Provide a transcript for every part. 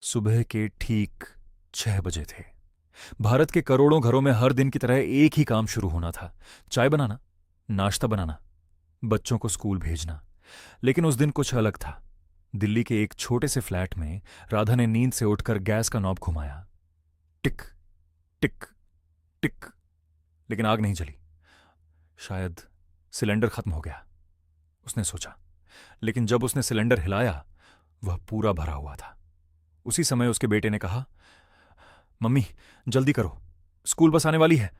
सुबह के ठीक 6 बजे थे। भारत के करोड़ों घरों में हर दिन की तरह एक ही काम शुरू होना था। चाय बनाना, नाश्ता बनाना, बच्चों को स्कूल भेजना। लेकिन उस दिन कुछ अलग था। दिल्ली के एक छोटे से फ्लैट में राधा ने नींद से उठकर गैस का नॉब घुमाया। टिक टिक टिक, लेकिन आग नहीं जली। शायद सिलेंडर खत्म हो गया, उसने सोचा। लेकिन जब उसने सिलेंडर हिलाया, वह पूरा भरा हुआ था। उसी समय उसके बेटे ने कहा, मम्मी जल्दी करो, स्कूल बस आने वाली है।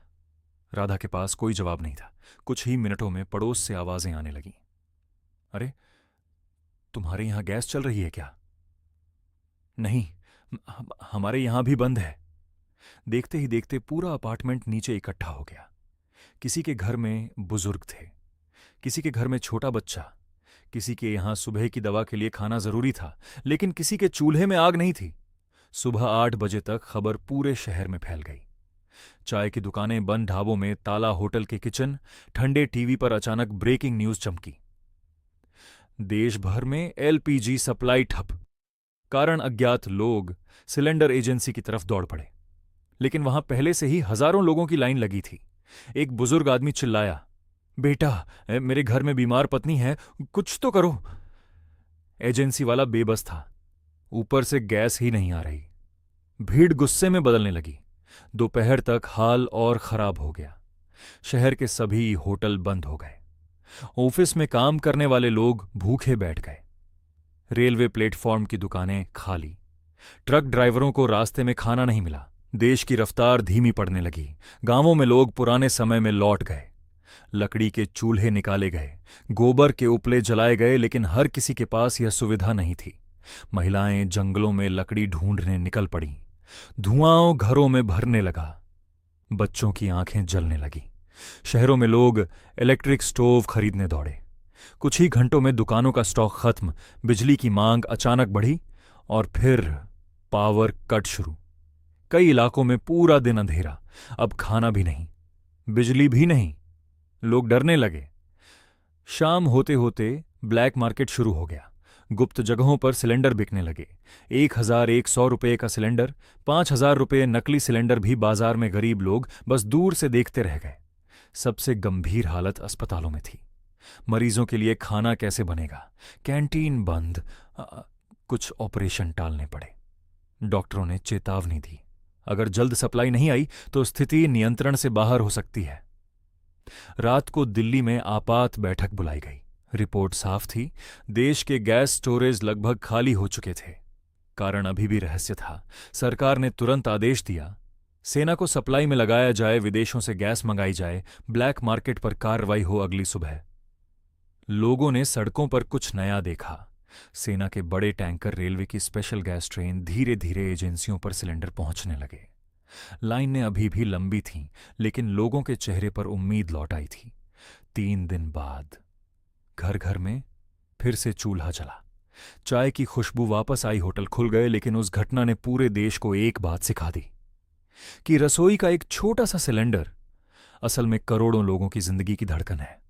राधा के पास कोई जवाब नहीं था। कुछ ही मिनटों में पड़ोस से आवाजें आने लगीं। अरे, तुम्हारे यहां गैस चल रही है क्या? नहीं, हमारे यहां भी बंद है। देखते ही देखते पूरा अपार्टमेंट नीचे इकट्ठा हो गया। किसी के घर में बुजुर्ग थे, किसी के घर में छोटा बच्चा, किसी के यहां सुबह की दवा के लिए खाना जरूरी था, लेकिन किसी के चूल्हे में आग नहीं थी। सुबह 8 बजे तक खबर पूरे शहर में फैल गई। चाय की दुकानें बंद, ढाबों में ताला, होटल के किचन ठंडे, टीवी पर अचानक ब्रेकिंग न्यूज चमकी। देश भर में एलपीजी सप्लाई ठप। कारण अज्ञात लोग सिलेंडर एजेंसी की तरफ दौड़ पड़े। लेकिन वहां पहले से ही हजारों लोगों की लाइन लगी थी। एक बुजुर्ग आदमी चिल्लाया, बेटा, मेरे घर में बीमार पत्नी है, कुछ तो करो। एजेंसी वाला बेबस था। ऊपर से गैस ही नहीं आ रही। भीड़ गुस्से में बदलने लगी। दोपहर तक हाल और खराब हो गया। शहर के सभी होटल बंद हो गए। ऑफिस में काम करने वाले लोग भूखे बैठ गए। रेलवे प्लेटफॉर्म की दुकानें खाली। ट्रक ड्राइवरों को रास्ते में खाना नहीं मिला। देश की रफ्तार धीमी पड़ने लगी। गांवों में लोग पुराने समय में लौट गए। लकड़ी के चूल्हे निकाले गए, गोबर के उपले जलाए गए, लेकिन हर किसी के पास यह सुविधा नहीं थी। महिलाएं जंगलों में लकड़ी ढूंढने निकल पड़ीं। धुआं घरों में भरने लगा। बच्चों की आंखें जलने लगी। शहरों में लोग इलेक्ट्रिक स्टोव खरीदने दौड़े। कुछ ही घंटों में दुकानों का स्टॉक खत्म। बिजली की मांग अचानक बढ़ी और फिर पावर कट शुरू। कई इलाकों में पूरा दिन अंधेरा। अब खाना भी नहीं, बिजली भी नहीं। लोग डरने लगे। शाम होते होते ब्लैक मार्केट शुरू हो गया। गुप्त जगहों पर सिलेंडर बिकने लगे। 1,100 रुपये का सिलेंडर, 5,000 रुपये नकली सिलेंडर भी बाजार में गरीब लोग बस दूर से देखते रह गए। सबसे गंभीर हालत अस्पतालों में थी। मरीजों के लिए खाना कैसे बनेगा? कैंटीन बंद। कुछ ऑपरेशन टालने पड़े। डॉक्टरों ने चेतावनी दी, अगर जल्द सप्लाई नहीं आई तो स्थिति नियंत्रण से बाहर हो सकती है। रात को दिल्ली में आपात बैठक बुलाई गई। रिपोर्ट साफ थी, देश के गैस स्टोरेज लगभग खाली हो चुके थे। कारण अभी भी रहस्य था। सरकार ने तुरंत आदेश दिया, सेना को सप्लाई में लगाया जाए, विदेशों से गैस मंगाई जाए, ब्लैक मार्केट पर कार्रवाई हो अगली सुबह। लोगों ने सड़कों पर कुछ नया देखा। सेना के बड़े टैंकर, रेलवे की स्पेशल गैस ट्रेन, धीरे धीरे एजेंसियों पर सिलेंडर पहुंचने लगे। लाइनें अभी भी लंबी थीं, लेकिन लोगों के चेहरे पर उम्मीद लौट आई थी। 3 दिन बाद घर घर में फिर से चूल्हा जला। चाय की खुशबू वापस आई। होटल खुल गए। लेकिन उस घटना ने पूरे देश को एक बात सिखा दी कि रसोई का एक छोटा सा सिलेंडर असल में करोड़ों लोगों की जिंदगी की धड़कन है।